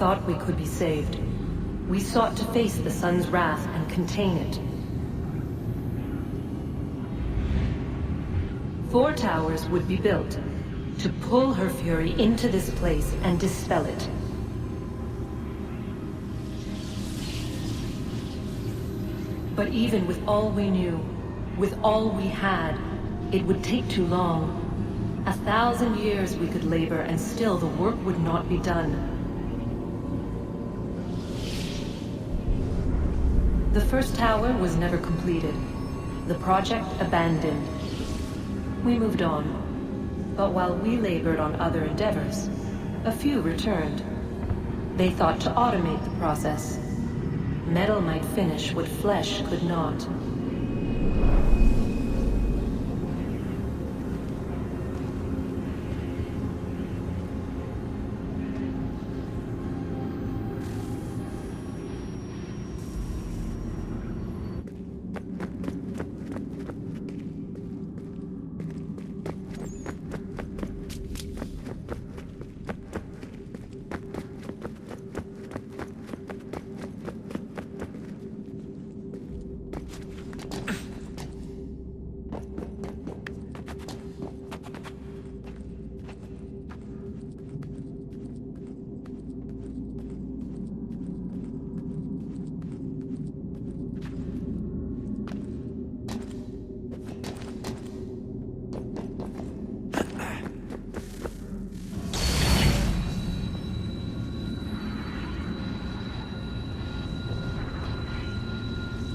thought we could be saved. We sought to face the sun's wrath and contain it. 4 towers would be built to pull her fury into this place and dispel it. But even with all we knew, with all we had, it would take too long. 1,000 years we could labor and still the work would not be done. The first tower was never completed. The project abandoned. We moved on. But while we labored on other endeavors, a few returned. They thought to automate the process. Metal might finish what flesh could not.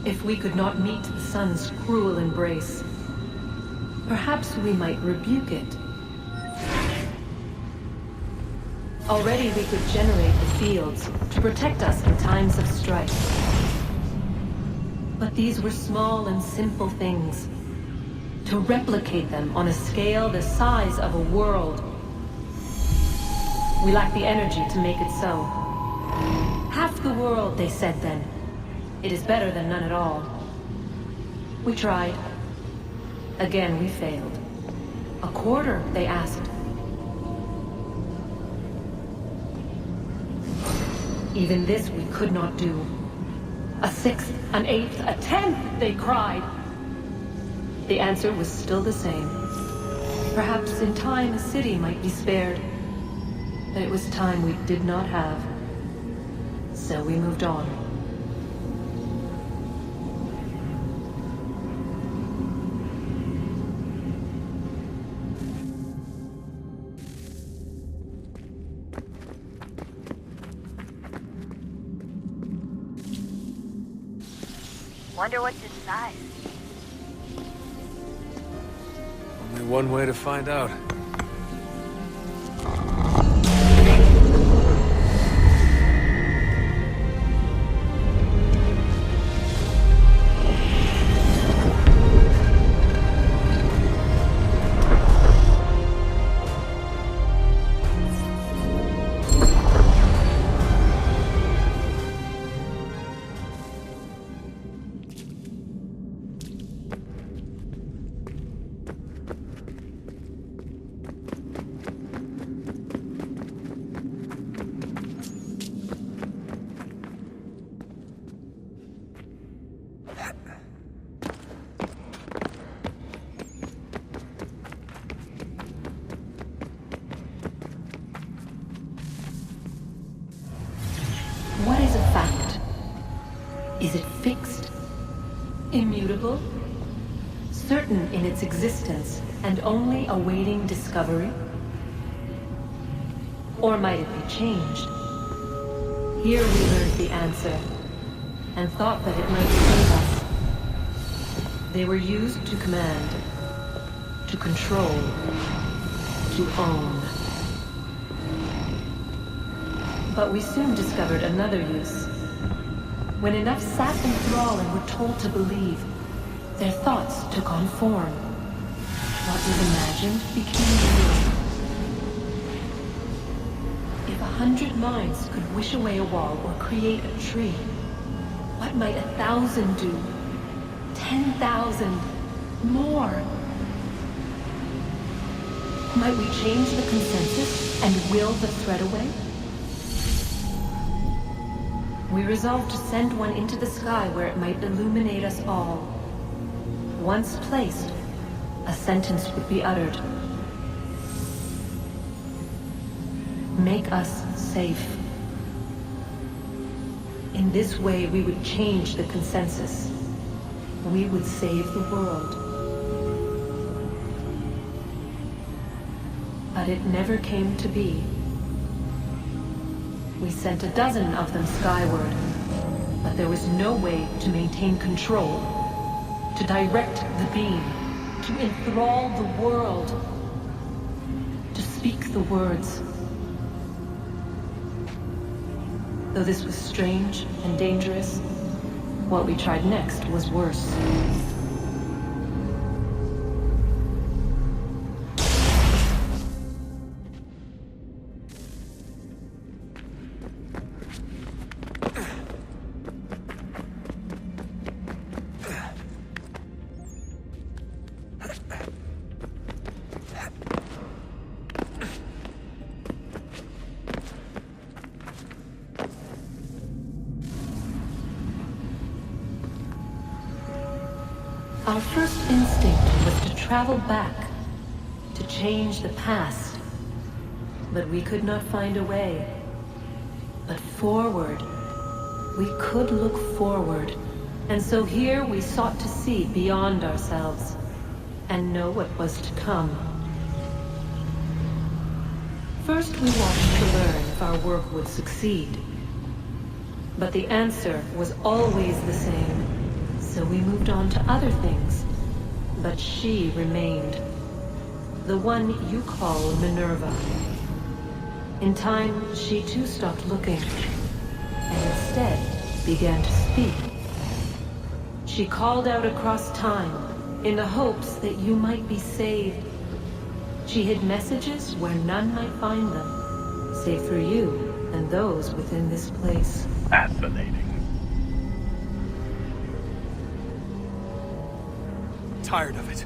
If we could not meet the sun's cruel embrace, perhaps we might rebuke it. Already we could generate the fields to protect us in times of strife. But these were small and simple things. To replicate them on a scale the size of a world, we lack the energy to make it so. Half the world, they said then. It is better than none at all. We tried. Again, we failed. A quarter, they asked. Even this we could not do. A sixth, an eighth, a tenth, they cried. The answer was still the same. Perhaps in time a city might be spared. But it was time we did not have. So we moved on. Wonder what's inside. Only one way to find out. What is a fact? Is it fixed? Immutable? Certain in its existence and only awaiting discovery? Or might it be changed? Here we learned the answer, and thought that it might save us. They were used to command, to control, to own. But we soon discovered another use. When enough sat in thrall and were told to believe, their thoughts took on form. What was imagined became real. If 100 minds could wish away a wall or create a tree, what might 1,000 do? 10,000? More? Might we change the consensus and will the threat away? We resolved to send one into the sky where it might illuminate us all. Once placed, a sentence would be uttered. Make us safe. In this way, we would change the consensus. We would save the world. But it never came to be. We sent a dozen of them skyward, but there was no way to maintain control, to direct the beam, to enthrall the world, to speak the words. Though this was strange and dangerous, what we tried next was worse. Our first instinct was to travel back, to change the past. But we could not find a way. But forward. We could look forward. And so here we sought to see beyond ourselves, and know what was to come. First we watched to learn if our work would succeed. But the answer was always the same. So we moved on to other things, but she remained. The one you call Minerva. In time, she too stopped looking, and instead began to speak. She called out across time, in the hopes that you might be saved. She hid messages where none might find them, save for you and those within this place. Fascinating. Tired of it.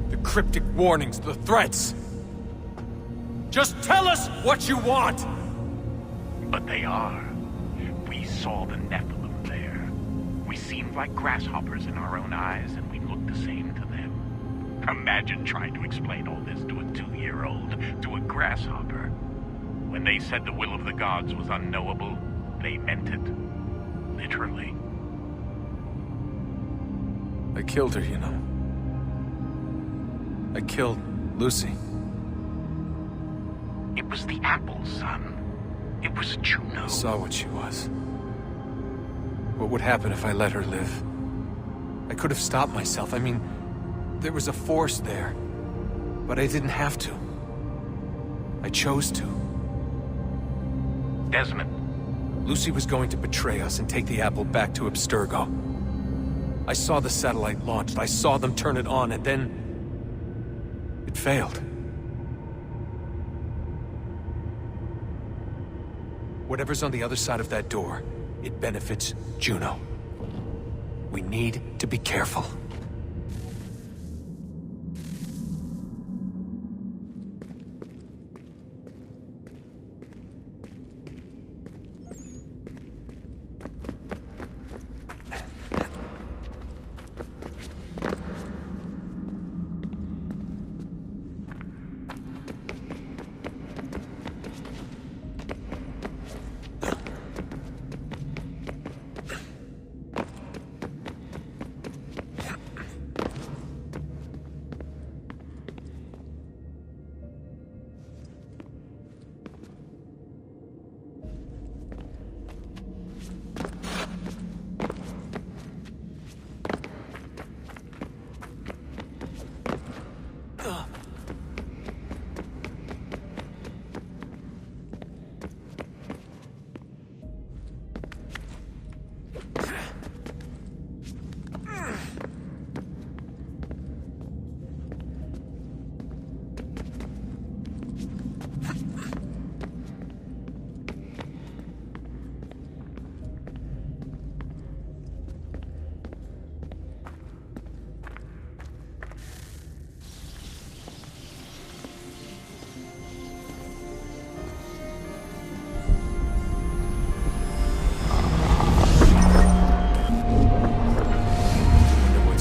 The cryptic warnings, the threats. Just tell us what you want! But they are. We saw the Nephilim there. We seemed like grasshoppers in our own eyes, and we looked the same to them. Imagine trying to explain all this to a 2-year-old, to a grasshopper. When they said the will of the gods was unknowable, they meant it. Literally. I killed her, you know. I killed Lucy. It was the apple, son. It was Juno. I saw what she was. What would happen if I let her live? I could have stopped myself. I mean, there was a force there. But I didn't have to. I chose to. Desmond. Lucy was going to betray us and take the apple back to Abstergo. I saw the satellite launched. I saw them turn it on, and then it failed. Whatever's on the other side of that door, it benefits Juno. We need to be careful.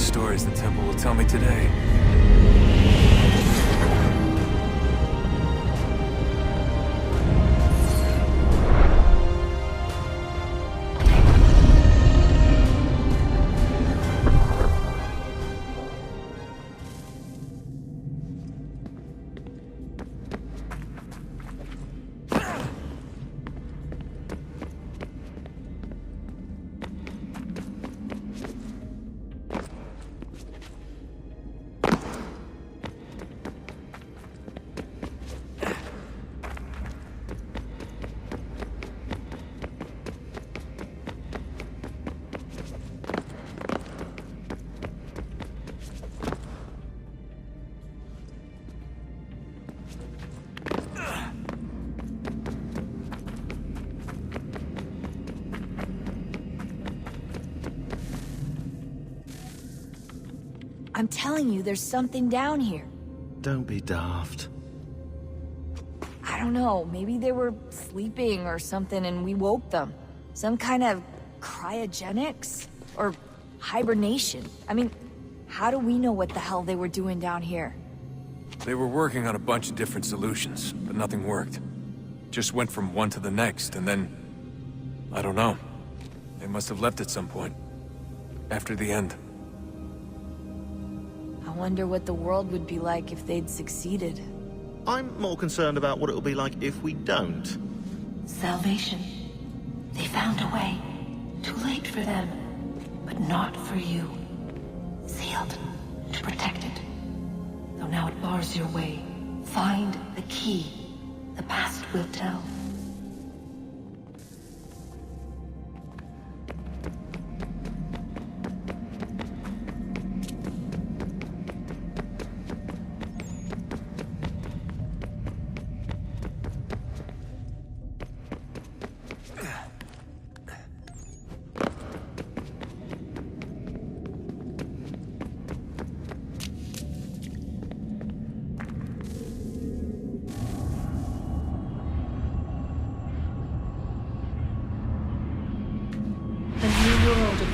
stories the temple will tell me today. I'm telling you, there's something down here. Don't be daft. I don't know, maybe they were sleeping or something and we woke them. Some kind of cryogenics? Or hibernation? I mean, how do we know what the hell they were doing down here? They were working on a bunch of different solutions, but nothing worked. Just went from one to the next, and then... I don't know. They must have left at some point. After the end. I wonder what the world would be like if they'd succeeded. I'm more concerned about what it'll be like if we don't. Salvation. They found a way. Too late for them, but not for you. Sealed to protect it. Though now it bars your way. Find the key. The past will tell.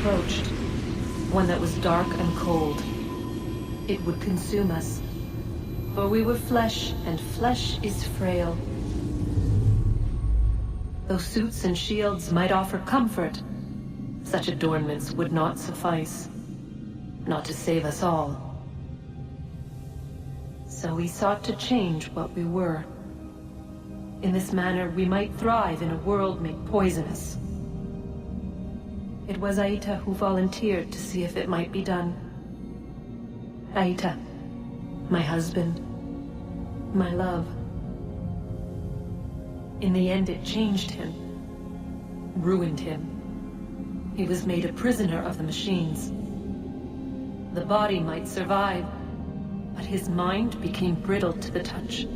Approached. One that was dark and cold. It would consume us. For we were flesh, and flesh is frail. Though suits and shields might offer comfort, such adornments would not suffice. Not to save us all. So we sought to change what we were. In this manner, we might thrive in a world made poisonous. It was Aita who volunteered to see if it might be done. Aita, my husband, my love. In the end, it changed him, ruined him. He was made a prisoner of the machines. The body might survive, but his mind became brittle to the touch.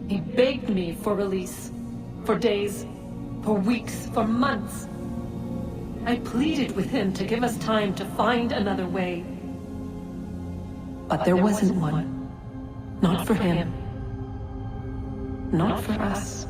He begged me for release, for days, for weeks, for months. I pleaded with him to give us time to find another way. But there wasn't one. Not for him. Not for us.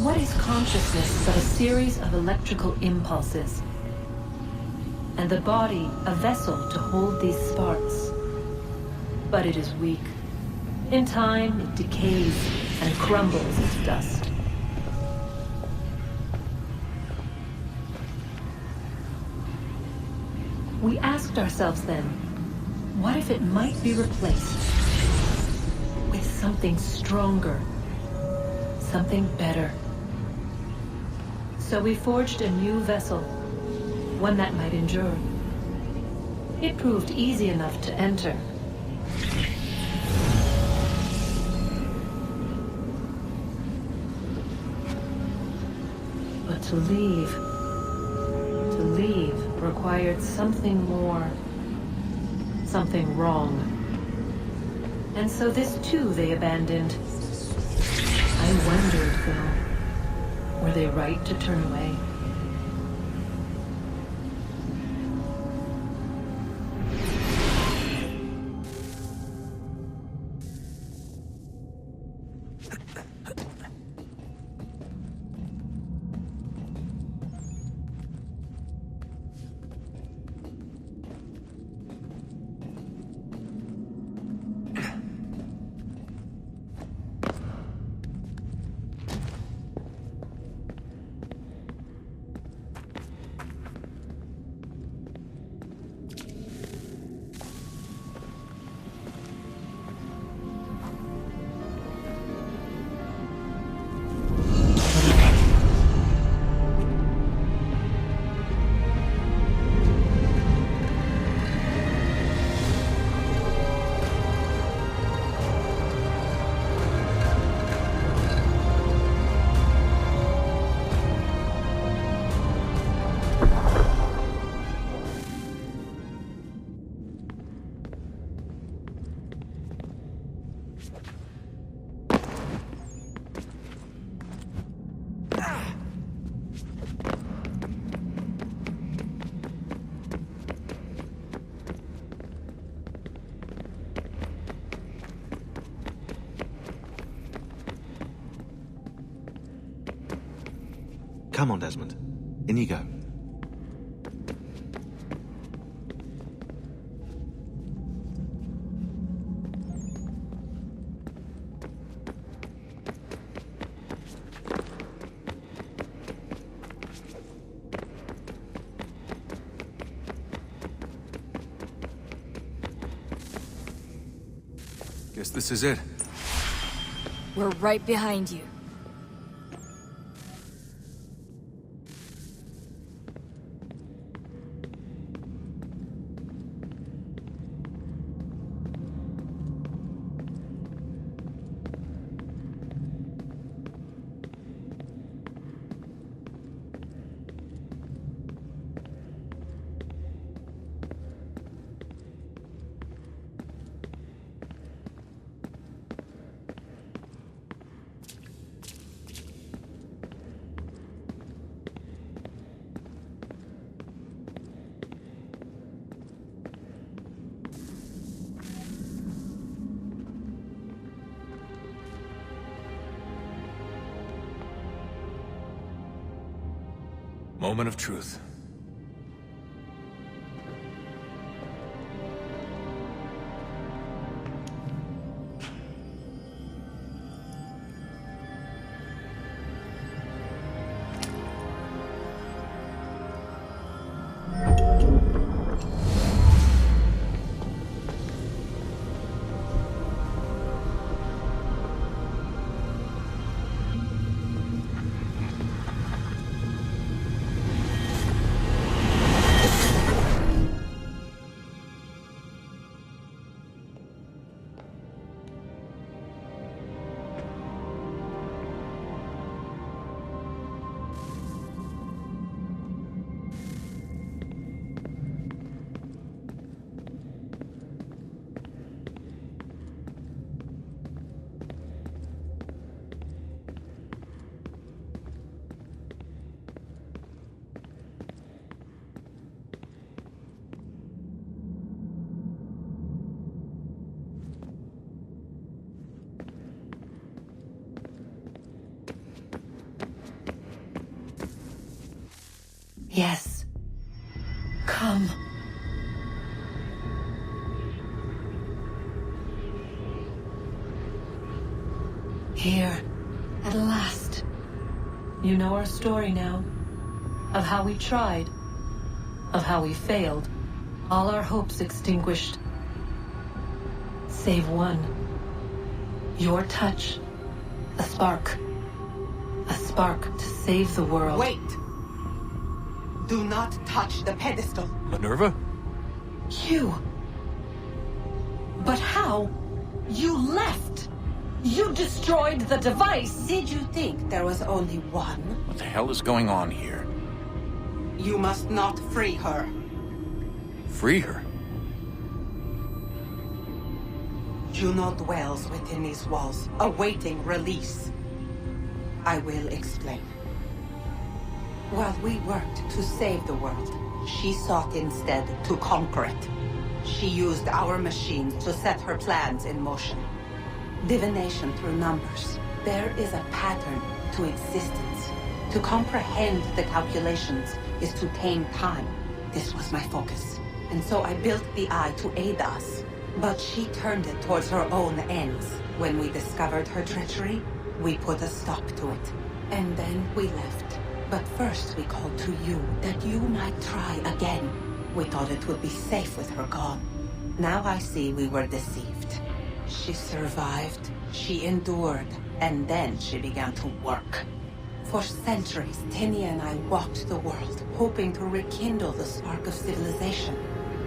What is consciousness but a series of electrical impulses? And the body a vessel to hold these sparks. But it is weak. In time, it decays and crumbles into dust. We asked ourselves then, What if it might be replaced with something stronger, something better? So we forged a new vessel, one that might endure. It proved easy enough to enter. But to leave required something more, something wrong. And so this too they abandoned. I wondered, though, were they right to turn away? Come on, Desmond. In you go. Guess this is it. We're right behind you. Moment of truth. Yes. Come. Here, at last. You know our story now. Of how we tried. Of how we failed. All our hopes extinguished. save one. Your touch. A spark. A spark to save the world. Wait! Do not touch the pedestal. Minerva? You. But how? You left. You destroyed the device. Did you think there was only one? What the hell is going on here? You must not free her. Free her? Juno dwells within these walls, awaiting release. I will explain. While we worked to save the world, she sought instead to conquer it. She used our machines to set her plans in motion. Divination through numbers. There is a pattern to existence. To comprehend the calculations is to tame time. This was my focus. And so I built the eye to aid us. But she turned it towards her own ends. When we discovered her treachery, we put a stop to it. And then we left. But first we called to you, that you might try again. We thought it would be safe with her gone. Now I see we were deceived. She survived, she endured, and then she began to work. For centuries, Tinia and I walked the world, hoping to rekindle the spark of civilization.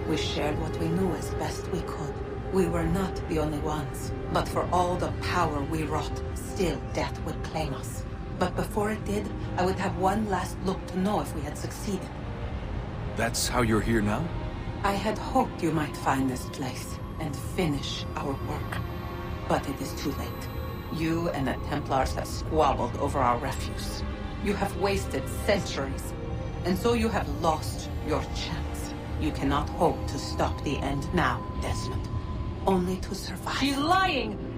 We shared what we knew as best we could. We were not the only ones, but for all the power we wrought, still death would claim us. But before it did, I would have one last look to know if we had succeeded. That's how you're here now? I had hoped you might find this place and finish our work. But it is too late. You and the Templars have squabbled over our refuse. You have wasted centuries, and so you have lost your chance. You cannot hope to stop the end now, Desmond. Only to survive. She's lying!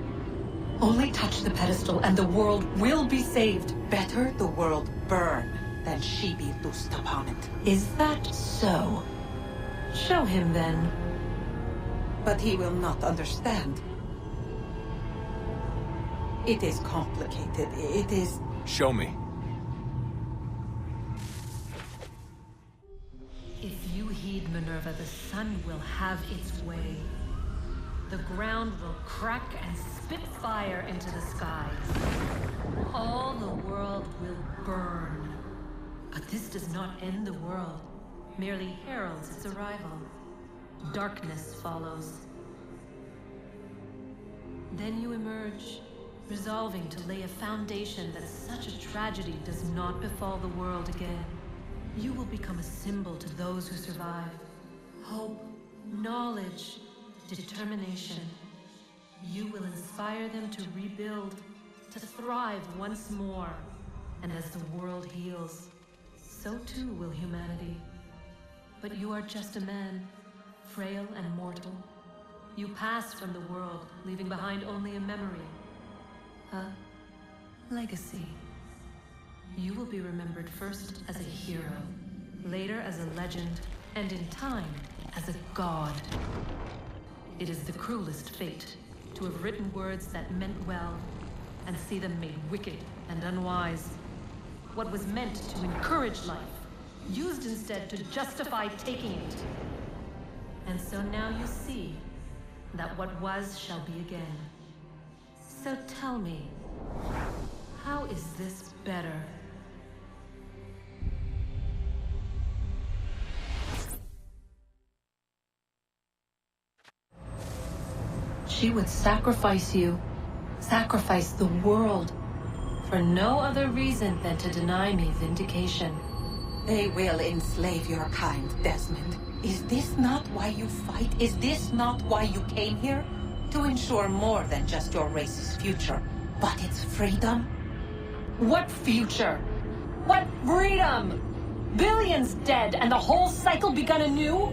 Only touch the pedestal and the world will be saved. Better the world burn than she be loosed upon it. Is that so? Show him then. But he will not understand. It is complicated. It is... Show me. If you heed Minerva, the sun will have its way. The ground will crack and spit fire into the skies. All the world will burn. But this does not end the world, merely heralds its arrival. Darkness follows. Then you emerge, resolving to lay a foundation that such a tragedy does not befall the world again. You will become a symbol to those who survive. Hope, knowledge, determination. You will inspire them to rebuild, to thrive once more. And as the world heals, so too will humanity. But you are just a man, frail and mortal. You pass from the world, leaving behind only a memory. A legacy. You will be remembered first as a hero, later as a legend, and in time, as a god. It is the cruelest fate, to have written words that meant well, and see them made wicked and unwise. What was meant to encourage life, used instead to justify taking it. And so now you see that what was shall be again. So tell me, how is this better? She would sacrifice you, sacrifice the world, for no other reason than to deny me vindication. They will enslave your kind, Desmond. Is this not why you fight? Is this not why you came here? To ensure more than just your race's future, but its freedom? What future? What freedom? Billions dead and the whole cycle begun anew?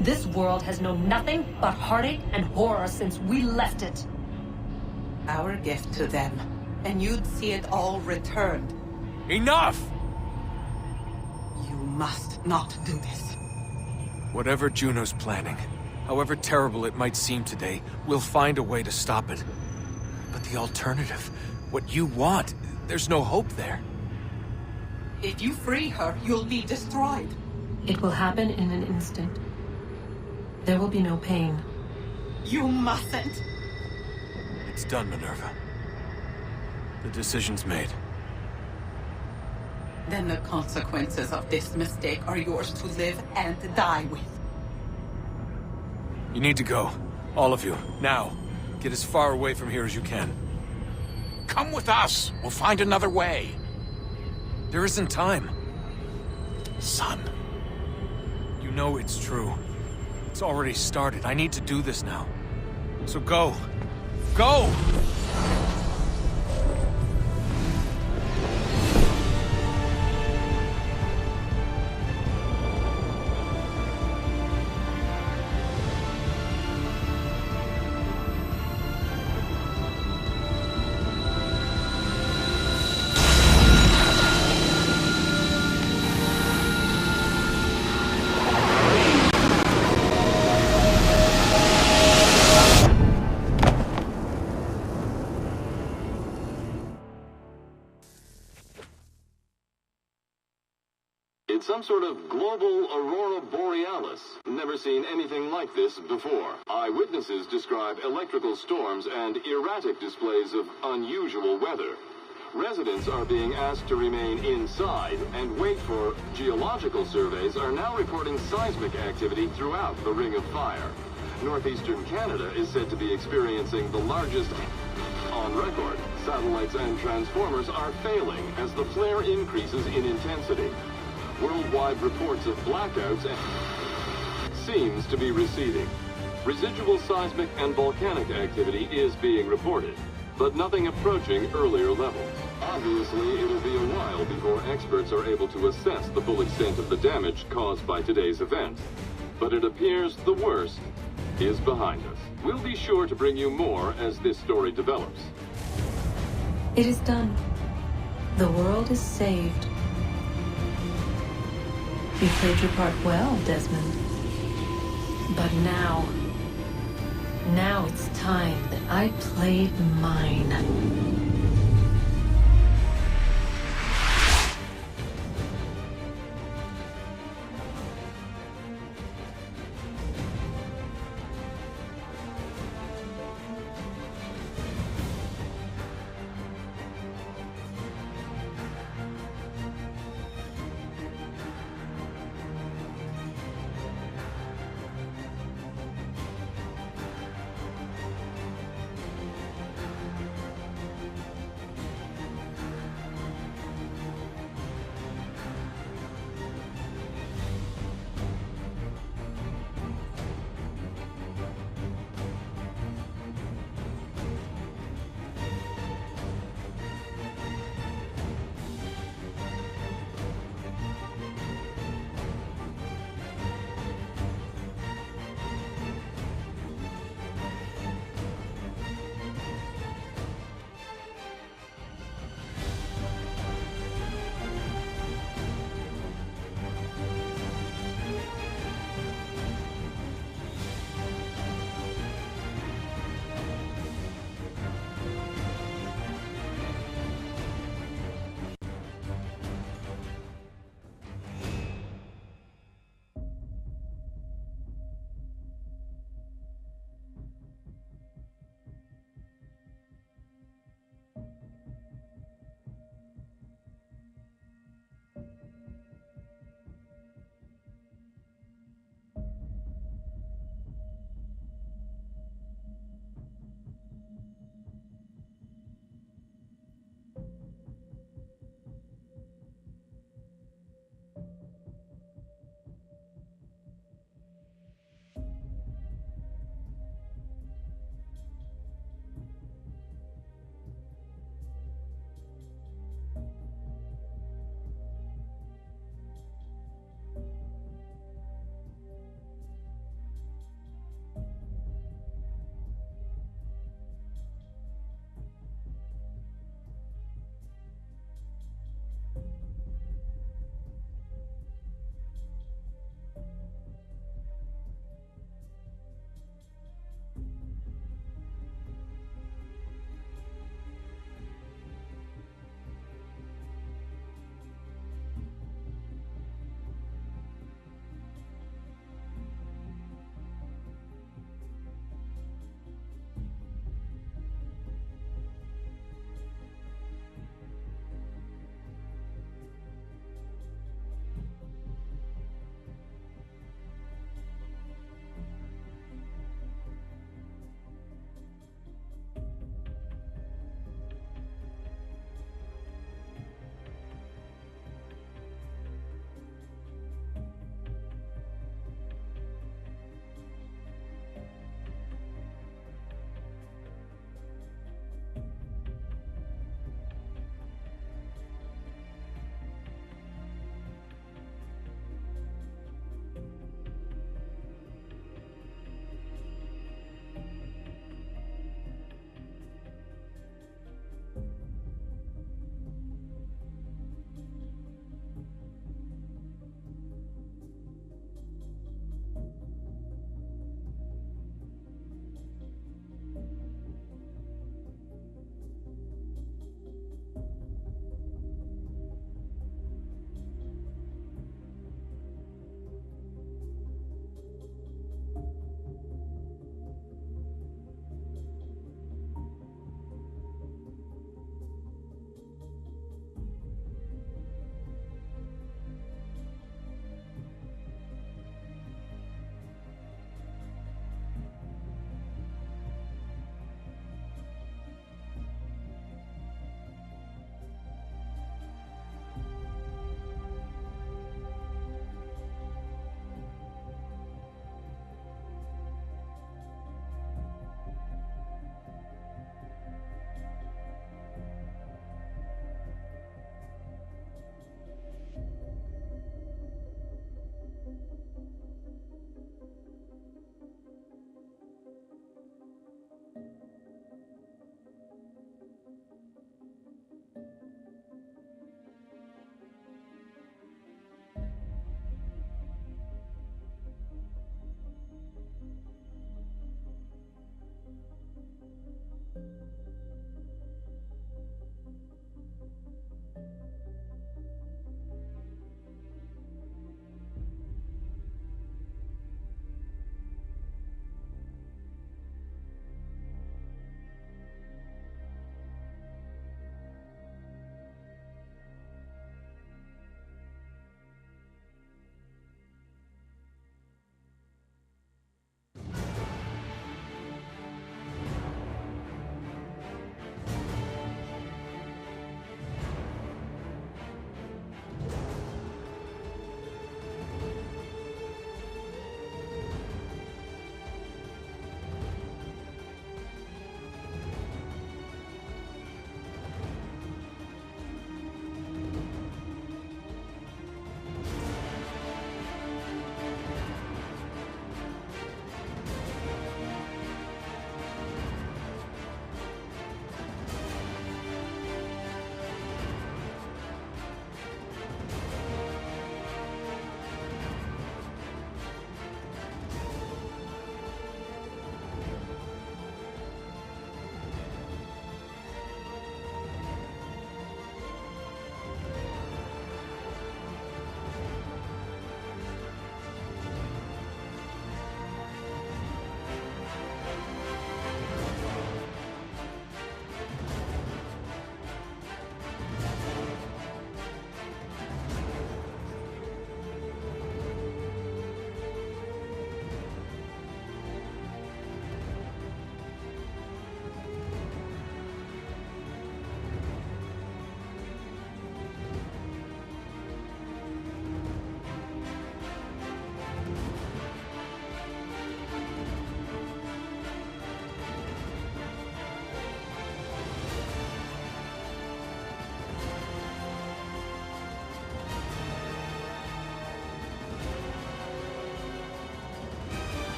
This world has known nothing but heartache and horror since we left it. Our gift to them, and you'd see it all returned. Enough! You must not do this. Whatever Juno's planning, however terrible it might seem today, we'll find a way to stop it. But the alternative, what you want, there's no hope there. If you free her, you'll be destroyed. It will happen in an instant. There will be no pain, You mustn't. It's done, Minerva. The decision's made. Then the consequences of this mistake are yours to live and die with. You need to go. All of you. Now. Get as far away from here as you can. Come with us. We'll find another way. There isn't time. Son. You know it's true. It's already started. I need to do this now. So go. Go! It's some sort of global aurora borealis. Never seen anything like this before. Eyewitnesses describe electrical storms and erratic displays of unusual weather. Residents are being asked to remain inside and wait for geological surveys are now reporting seismic activity throughout the Ring of Fire. Northeastern Canada is said to be experiencing the largest on record. Satellites and transformers are failing as the flare increases in intensity. Worldwide reports of blackouts seems to be receding. Residual seismic and volcanic activity is being reported, but nothing approaching earlier levels. Obviously, it'll be a while before experts are able to assess the full extent of the damage caused by today's event. But it appears the worst is behind us. We'll be sure to bring you more as this story develops. It is done. The world is saved. You played your part well, Desmond. But now it's time that I played mine.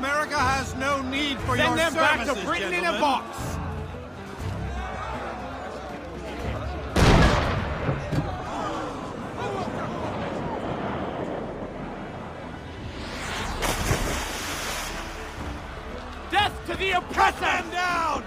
America has no need for Send your them back services, to Britain gentlemen. in a box! Death to the oppressor! Cut them down!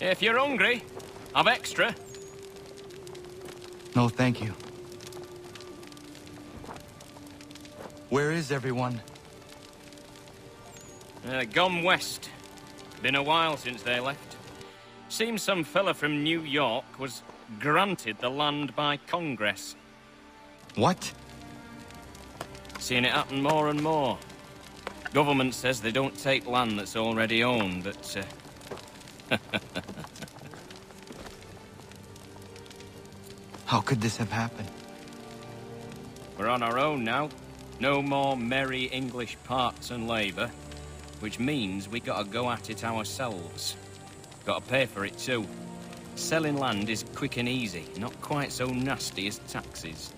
If you're hungry, I've extra. No, thank you. Where is everyone? Gone west. Been a while since they left. Seems some fella from New York was granted the land by Congress. What? Seeing it happen more and more. Government says they don't take land that's already owned, but How could this have happened? we're on our own now. No more merry English parts and labour, which means we gotta go at it ourselves. Gotta pay for it too. Selling land is quick and easy, not quite so nasty as taxes.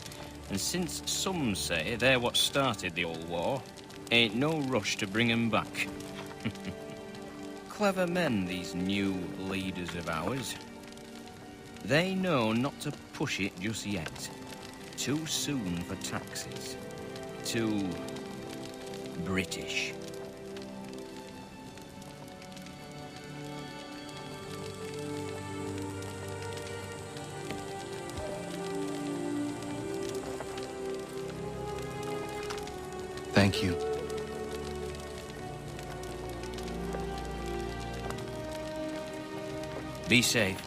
And since some say they're what started the old war, ain't no rush to bring 'em back. Clever men, these new leaders of ours. They know not to push it just yet. Too soon for taxes. Too British. Thank you. Be safe.